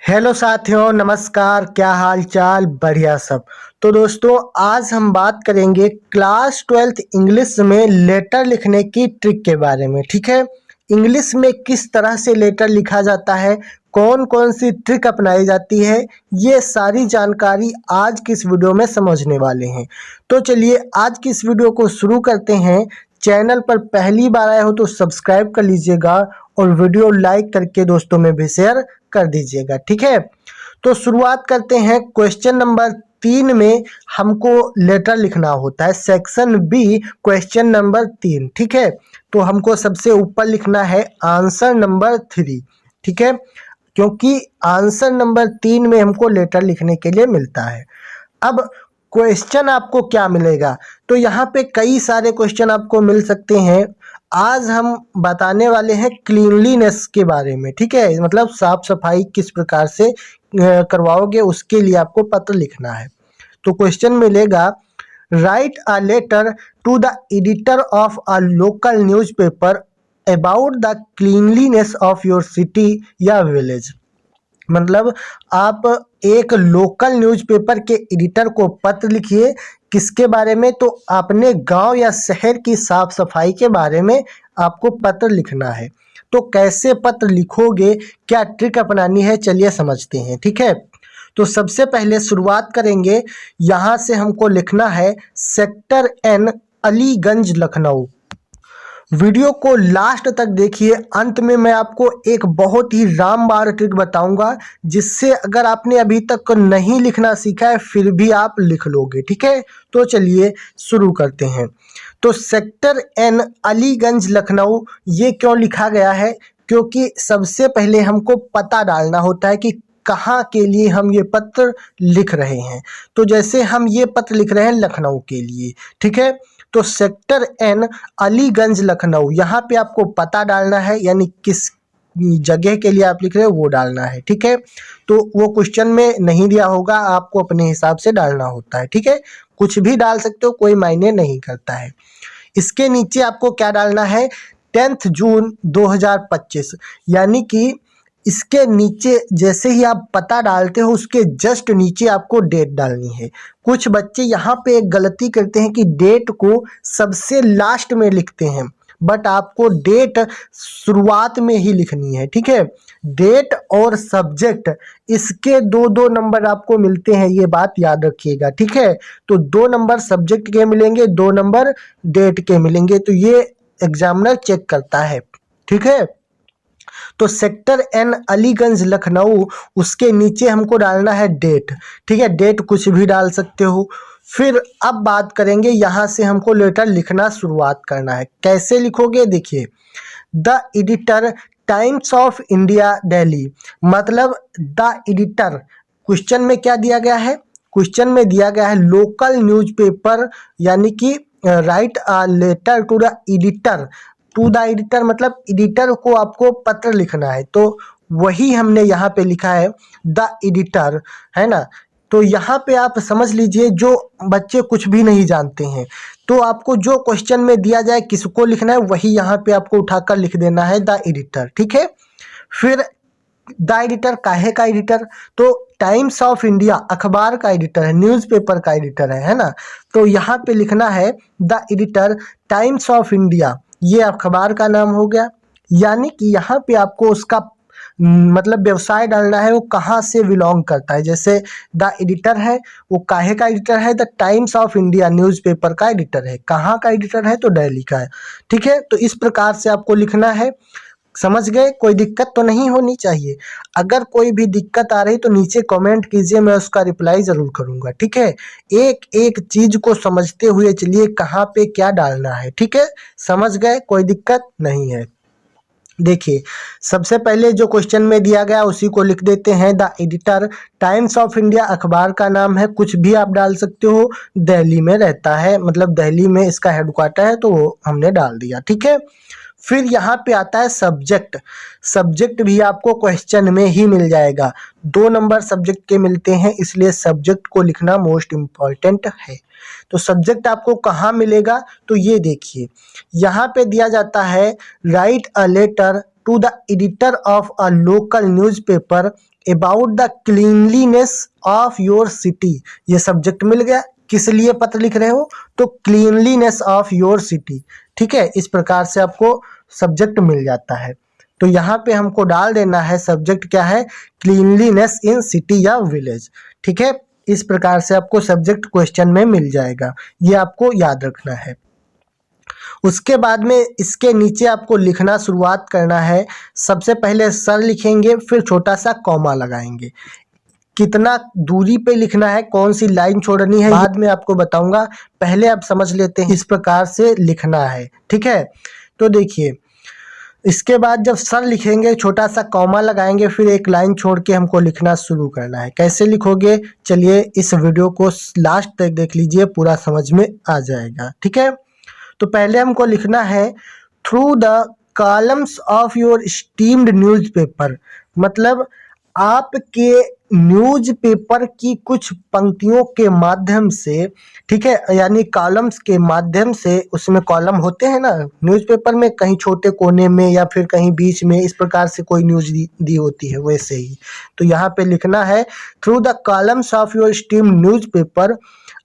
Hello साथियों, नमस्कार। क्या हाल चाल? बढ़िया सब। तो दोस्तों, आज हम बात करेंगे क्लास 12th इंग्लिश में लेटर लिखने की ट्रिक के बारे में। ठीक है, इंग्लिश में किस तरह से लेटर लिखा जाता है, कौन कौन सी ट्रिक अपनाई जाती है, ये सारी जानकारी आज की इस वीडियो में समझने वाले हैं। तो चलिए आज की इस वीडियो को शुरू करते हैं। चैनल पर पहली बार आए हो तो सब्सक्राइब कर लीजिएगा और वीडियो लाइक करके दोस्तों में भी शेयर कर दीजिएगा। ठीक है, तो शुरुआत करते हैं। क्वेश्चन नंबर 3 में हमको लेटर लिखना होता है, सेक्शन बी, क्वेश्चन नंबर 3। ठीक है, तो हमको सबसे ऊपर लिखना है आंसर नंबर 3। ठीक है, क्योंकि आंसर नंबर 3 में हमको लेटर लिखने के लिए मिलता है। अब क्वेश्चन आपको क्या मिलेगा, तो यहाँ पे कई सारे क्वेश्चन आपको मिल सकते हैं। आज हम बताने वाले हैं क्लीनलीनेस के बारे में। ठीक है, मतलब साफ सफाई किस प्रकार से करवाओगे, उसके लिए आपको पत्र लिखना है। तो क्वेश्चन मिलेगा, write a letter to the editor of a local newspaper about the cleanliness of your city या विलेज। मतलब आप एक लोकल न्यूज़पेपर के एडिटर को पत्र लिखिए। किसके बारे में? तो अपने गांव या शहर की साफ सफाई के बारे में आपको पत्र लिखना है। तो कैसे पत्र लिखोगे, क्या ट्रिक अपनानी है, चलिए समझते हैं। ठीक है, तो सबसे पहले शुरुआत करेंगे। यहाँ से हमको लिखना है sector N, Aliganj, Lucknow. Video को लास्ट तक देखिए, अंत में मैं आपको एक बहुत ही रामबाण ट्रिक बताऊंगा, जिससे अगर आपने अभी तक नहीं लिखना सीखा है फिर भी आप लिख लोगे। ठीक है, तो चलिए शुरू करते हैं। तो सेक्टर एन, अलीगंज, लखनऊ, ये क्यों लिखा गया है? क्योंकि सबसे पहले हमको पता डालना होता है कि कहाँ के लिए हम ये पत्र लिख रहे हैं। तो जैसे हम ये पत्र लिख रहे हैं लखनऊ के लिए। ठीक है, तो सेक्टर एन, अलीगंज, लखनऊ, यहाँ पे आपको पता डालना है, यानी किस जगह के लिए आप लिख रहे हो वो डालना है। ठीक है, तो वो क्वेश्चन में नहीं दिया होगा, आपको अपने हिसाब से डालना होता है। ठीक है, कुछ भी डाल सकते हो, कोई मायने नहीं करता है। इसके नीचे आपको क्या डालना है? 10 जून 2025, यानी कि इसके नीचे जैसे ही आप पता डालते हो उसके जस्ट नीचे आपको डेट डालनी है। कुछ बच्चे यहाँ पे एक गलती करते हैं कि डेट को सबसे लास्ट में लिखते हैं, बट आपको डेट शुरुआत में ही लिखनी है। ठीक है, डेट और सब्जेक्ट, इसके दो दो नंबर आपको मिलते हैं, ये बात याद रखिएगा। ठीक है, तो 2 नंबर सब्जेक्ट के मिलेंगे, 2 नंबर डेट के मिलेंगे, तो ये एग्जामिनर चेक करता है। ठीक है, तो सेक्टर एन, अलीगंज, लखनऊ, उसके नीचे हमको डालना है डेट। ठीक है, डेट कुछ भी डाल सकते हो। फिर अब बात करेंगे, यहाँ से हमको लेटर लिखना शुरुआत करना है। कैसे लिखोगे? देखिए, the editor, times of India, Delhi. मतलब द एडिटर, क्वेश्चन में क्या दिया गया है? क्वेश्चन में दिया गया है लोकल न्यूज़पेपर, यानी कि write a letter to the editor. To the editor मतलब एडिटर को आपको पत्र लिखना है, तो वही हमने यहाँ पे लिखा है द एडिटर, है ना। तो यहाँ पे आप समझ लीजिए, जो बच्चे कुछ भी नहीं जानते हैं, तो आपको जो क्वेश्चन में दिया जाए किसको लिखना है, वही यहाँ पे आपको उठाकर लिख देना है द एडिटर। ठीक है, फिर द एडिटर काहे का एडिटर? तो टाइम्स ऑफ इंडिया अखबार का एडिटर है, न्यूज़पेपर का एडिटर है ना। तो यहाँ पे लिखना है the editor, times of India, ये अखबार का नाम हो गया। यानी कि यहाँ पे आपको उसका मतलब व्यवसाय डालना है, वो कहाँ से बिलोंग करता है। जैसे द एडिटर है, वो काहे का एडिटर है? The times of India newspaper का एडिटर है। कहाँ का एडिटर है? तो दिल्ली का है। ठीक है, तो इस प्रकार से आपको लिखना है। समझ गए? कोई दिक्कत तो नहीं होनी चाहिए। अगर कोई भी दिक्कत आ रही तो नीचे कमेंट कीजिए, मैं उसका रिप्लाई ज़रूर करूँगा। ठीक है, एक एक चीज़ को समझते हुए चलिए कहाँ पे क्या डालना है। ठीक है, समझ गए? कोई दिक्कत नहीं है। देखिए, सबसे पहले जो क्वेश्चन में दिया गया उसी को लिख देते हैं, the editor, times of India अखबार का नाम है, कुछ भी आप डाल सकते हो, दिल्ली में रहता है, मतलब दिल्ली में इसका हेडक्वार्टर है, तो वो हमने डाल दिया। ठीक है, फिर यहाँ पे आता है सब्जेक्ट। सब्जेक्ट भी आपको क्वेश्चन में ही मिल जाएगा, 2 नंबर सब्जेक्ट के मिलते हैं, इसलिए सब्जेक्ट को लिखना मोस्ट इम्पॉर्टेंट है। तो सब्जेक्ट आपको कहाँ मिलेगा? तो ये देखिए, यहाँ पे दिया जाता है write a letter to the editor of a local newspaper about the cleanliness of your city. ये सब्जेक्ट मिल गया। किस लिए पत्र लिख रहे हो? तो क्लीनलीनेस ऑफ योर सिटी। ठीक है, इस प्रकार से आपको सब्जेक्ट मिल जाता है। तो यहाँ पे हमको डाल देना है सब्जेक्ट क्या है, क्लीनलीनेस इन सिटी या विलेज। ठीक है, इस प्रकार से आपको सब्जेक्ट क्वेश्चन में मिल जाएगा, ये आपको याद रखना है। उसके बाद में इसके नीचे आपको लिखना शुरुआत करना है। सबसे पहले सर लिखेंगे, फिर छोटा सा कॉमा लगाएंगे। कितना दूरी पे लिखना है, कौन सी लाइन छोड़नी है, बाद में आपको बताऊंगा। पहले आप समझ लेते हैं इस प्रकार से लिखना है। ठीक है, तो देखिए, इसके बाद जब सर लिखेंगे, छोटा सा कॉमा लगाएंगे, फिर एक लाइन छोड़ के हमको लिखना शुरू करना है। कैसे लिखोगे, चलिए इस वीडियो को लास्ट तक देख लीजिए, पूरा समझ में आ जाएगा। ठीक है, तो पहले हमको लिखना है through the columns of your esteemed newspaper. मतलब आपके न्यूज़पेपर की कुछ पंक्तियों के माध्यम से, ठीक है, यानी कॉलम्स के माध्यम से। उसमें कॉलम होते हैं ना न्यूज़पेपर में, कहीं छोटे कोने में या फिर कहीं बीच में, इस प्रकार से कोई न्यूज़ दी होती है, वैसे ही। तो यहाँ पे लिखना है through the columns of your esteemed newspaper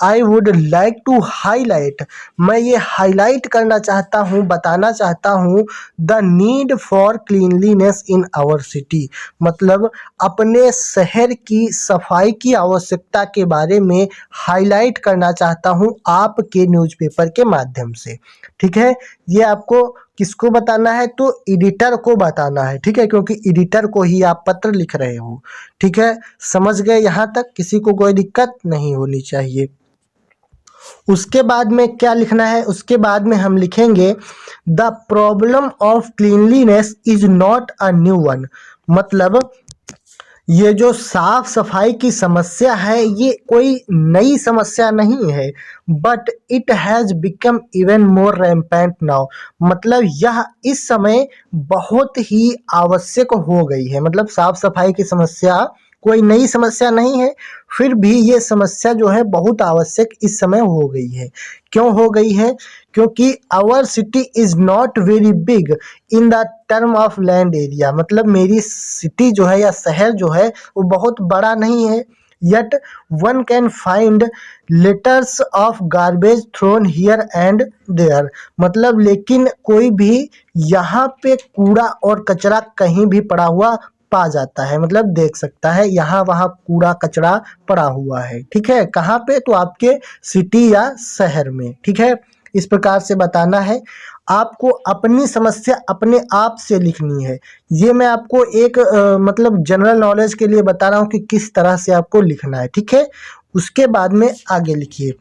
I would like to highlight. मैं ये हाईलाइट करना चाहता हूँ, बताना चाहता हूँ the need for cleanliness in our city. मतलब अपने शहर की सफाई की आवश्यकता के बारे में हाईलाइट करना चाहता हूँ आपके न्यूज़पेपर के माध्यम से। ठीक है, ये आपको किसको बताना है? तो एडिटर को बताना है। ठीक है, क्योंकि एडिटर को ही आप पत्र लिख रहे हो। ठीक है, समझ गए? यहाँ तक किसी को कोई दिक्कत नहीं होनी चाहिए। उसके बाद में क्या लिखना है? उसके बाद में हम लिखेंगे the problem of cleanliness is not a new one. मतलब ये जो साफ सफाई की समस्या है, ये कोई नई समस्या नहीं है, but it has become even more rampant now. मतलब यह इस समय बहुत ही आवश्यक हो गई है। मतलब साफ सफाई की समस्या कोई नई समस्या नहीं है, फिर भी ये समस्या जो है बहुत आवश्यक इस समय हो गई है। क्यों हो गई है? क्योंकि our city is not very big in the term of land area. मतलब मेरी सिटी जो है या शहर जो है वो बहुत बड़ा नहीं है। yet one can find litters of garbage thrown here and there। मतलब लेकिन कोई भी यहाँ पे कूड़ा और कचरा कहीं भी पड़ा हुआ पा जाता है। मतलब देख सकता है यहाँ वहाँ कूड़ा कचरा पड़ा हुआ है। ठीक है, कहाँ पे? तो आपके सिटी या शहर में। ठीक है, इस प्रकार से बताना है। आपको अपनी समस्या अपने आप से लिखनी है। ये मैं आपको एक मतलब जनरल नॉलेज के लिए बता रहा हूँ कि किस तरह से आपको लिखना है। ठीक है, उसके बाद में आगे लिखिए।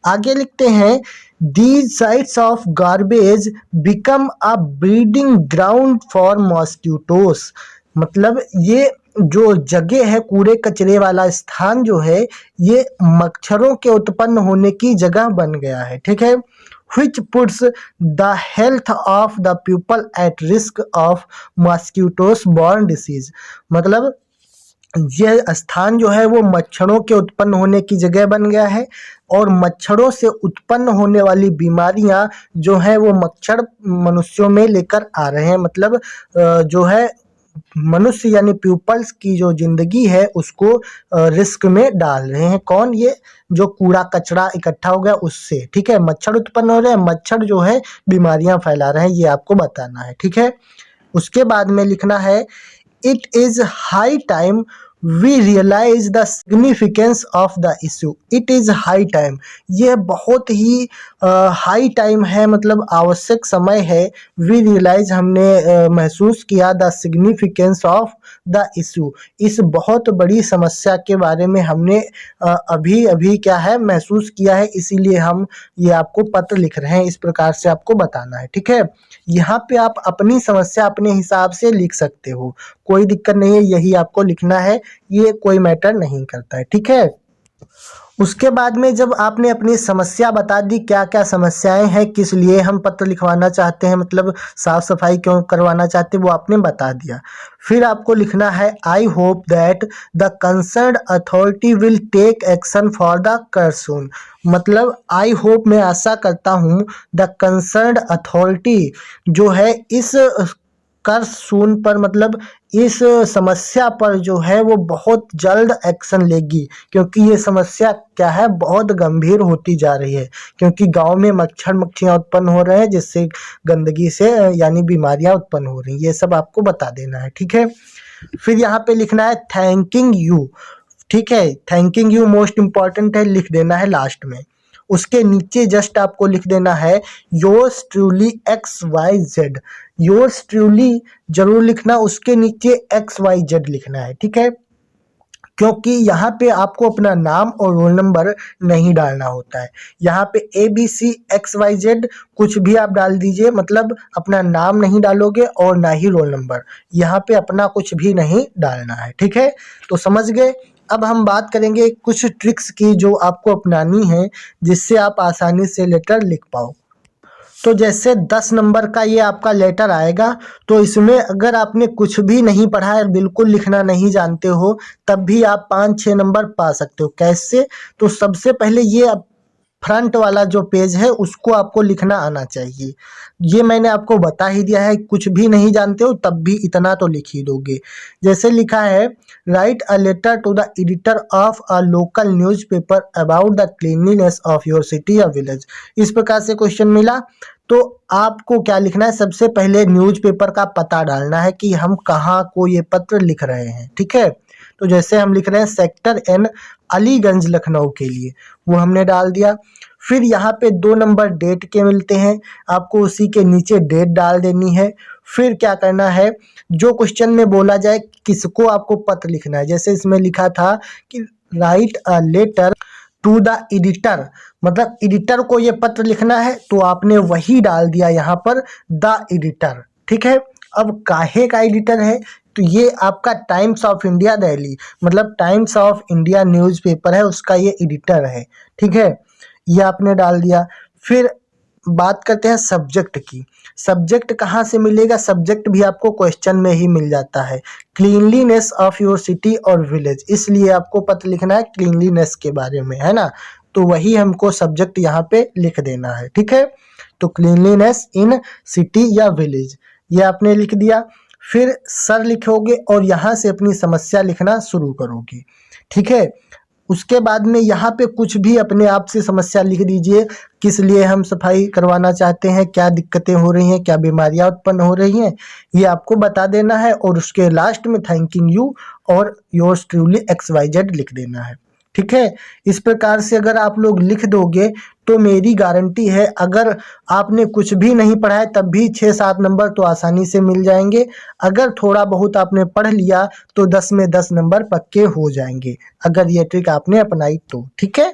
आगे लिखते हैं these sites of garbage become a breeding ground for mosquitoes. मतलब ये जो जगह है, कूड़े कचरे वाला स्थान जो है, ये मच्छरों के उत्पन्न होने की जगह बन गया है। ठीक है, which puts the health of the people at risk of mosquitoes borne disease। मतलब यह स्थान जो है वो मच्छरों के उत्पन्न होने की जगह बन गया है, और मच्छरों से उत्पन्न होने वाली बीमारियां जो है वो मच्छर मनुष्यों में लेकर आ रहे हैं। मतलब जो है मनुष्य यानी पीपल्स की जो जिंदगी है उसको रिस्क में डाल रहे हैं। कौन? ये जो कूड़ा कचरा इकट्ठा हो गया उससे। ठीक है, मच्छर उत्पन्न हो रहे हैं, मच्छर जो है बीमारियां फैला रहे हैं, ये आपको बताना है। ठीक है, उसके बाद में लिखना है it is high time we realise the significance of the issue. It is high time, यह बहुत ही हाई टाइम है, मतलब आवश्यक समय है। वी रियलाइज, हमने महसूस किया, the significance of the issue, इस बहुत बड़ी समस्या के बारे में हमने अभी अभी क्या है महसूस किया है, इसीलिए हम ये आपको पत्र लिख रहे हैं। इस प्रकार से आपको बताना है। ठीक है, यहाँ पे आप अपनी समस्या अपने हिसाब से लिख सकते हो, कोई दिक्कत नहीं है, यही आपको लिखना है, ये कोई मैटर नहीं करता है। ठीक है, उसके बाद में जब आपने अपनी समस्या बता दी, क्या क्या समस्याएं हैं, किस लिए हम पत्र लिखवाना चाहते हैं, मतलब साफ सफाई क्यों करवाना चाहते हैं, वो आपने बता दिया। फिर आपको लिखना है I hope that the concerned authority will take action for the कर्सून। मतलब आई होप, मैं आशा करता हूँ, द कंसर्न्ड अथॉरिटी जो है इस कर सून पर मतलब इस समस्या पर जो है वो बहुत जल्द एक्शन लेगी, क्योंकि ये समस्या क्या है, बहुत गंभीर होती जा रही है। क्योंकि गांव में मच्छर मक्खियां उत्पन्न हो रहे हैं, जिससे गंदगी से यानी बीमारियां उत्पन्न हो रही हैं। ये सब आपको बता देना है, ठीक है। फिर यहाँ पे लिखना है थैंकिंग यू, ठीक है। थैंकिंग यू मोस्ट इंपॉर्टेंट है, लिख देना है लास्ट में। उसके नीचे जस्ट आपको लिख देना है yours truly XYZ। Yours truly जरूर लिखना, उसके नीचे XYZ लिखना है, ठीक है। क्योंकि यहाँ पे आपको अपना नाम और रोल नंबर नहीं डालना होता है। यहाँ पे ABC XYZ कुछ भी आप डाल दीजिए, मतलब अपना नाम नहीं डालोगे और ना ही रोल नंबर। यहाँ पे अपना कुछ भी नहीं डालना है, ठीक है। तो समझ गए। अब हम बात करेंगे कुछ ट्रिक्स की जो आपको अपनानी है, जिससे आप आसानी से लेटर लिख पाओ। तो जैसे 10 नंबर का ये आपका लेटर आएगा, तो इसमें अगर आपने कुछ भी नहीं पढ़ा है, बिल्कुल लिखना नहीं जानते हो, तब भी आप 5-6 नंबर पा सकते हो। कैसे? तो सबसे पहले ये फ्रंट वाला जो पेज है उसको आपको लिखना आना चाहिए। ये मैंने आपको बता ही दिया है, कुछ भी नहीं जानते हो तब भी इतना तो लिख ही दोगे। जैसे लिखा है, write a letter to the editor of a local newspaper about the cleanliness of your city या विलेज। इस प्रकार से क्वेश्चन मिला, तो आपको क्या लिखना है, सबसे पहले न्यूज़पेपर का पता डालना है कि हम कहाँ को ये पत्र लिख रहे हैं, ठीक है। तो जैसे हम लिख रहे हैं सेक्टर N, अलीगंज लखनऊ के लिए, वो हमने डाल दिया। फिर यहाँ पे 2 नंबर डेट के मिलते हैं, आपको उसी के नीचे डेट डाल देनी है। फिर क्या करना है, जो क्वेश्चन में बोला जाए किसको आपको पत्र लिखना है। जैसे इसमें लिखा था कि write a letter to the editor, मतलब एडिटर को ये पत्र लिखना है, तो आपने वही डाल दिया यहाँ पर द एडिटर, ठीक है। अब काहे का एडिटर है, तो ये आपका टाइम्स ऑफ इंडिया दिल्ली, मतलब टाइम्स ऑफ इंडिया न्यूज़पेपर है, उसका ये एडिटर है, ठीक है। ये आपने डाल दिया। फिर बात करते हैं सब्जेक्ट की। सब्जेक्ट कहाँ से मिलेगा, सब्जेक्ट भी आपको क्वेश्चन में ही मिल जाता है, क्लीनलीनेस ऑफ योर सिटी और विलेज, इसलिए आपको पत्र लिखना है क्लीनलीनेस के बारे में, है ना। तो वही हमको सब्जेक्ट यहाँ पे लिख देना है, ठीक है। तो क्लीनलीनेस इन सिटी या विलेज, ये आपने लिख दिया। फिर सर लिखोगे और यहाँ से अपनी समस्या लिखना शुरू करोगे, ठीक है। उसके बाद में यहाँ पे कुछ भी अपने आप से समस्या लिख दीजिए, किस लिए हम सफाई करवाना चाहते हैं, क्या दिक्कतें हो रही हैं, क्या बीमारियां उत्पन्न हो रही हैं, ये आपको बता देना है। और उसके लास्ट में थैंकिंग यू और योर्स ट्रूली XYZ लिख देना है, ठीक है। इस प्रकार से अगर आप लोग लिख दोगे तो मेरी गारंटी है, अगर आपने कुछ भी नहीं पढ़ा है तब भी 6-7 नंबर तो आसानी से मिल जाएंगे। अगर थोड़ा बहुत आपने पढ़ लिया तो 10 में 10 नंबर पक्के हो जाएंगे, अगर ये ट्रिक आपने अपनाई तो, ठीक है।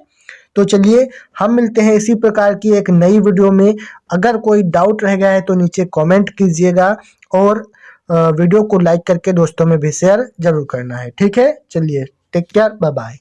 तो चलिए हम मिलते हैं इसी प्रकार की एक नई वीडियो में। अगर कोई डाउट रह गया है तो नीचे कमेंट कीजिएगा, और वीडियो को लाइक करके दोस्तों में भी शेयर जरूर करना है, ठीक है। चलिए, टेक केयर, बाय बाय।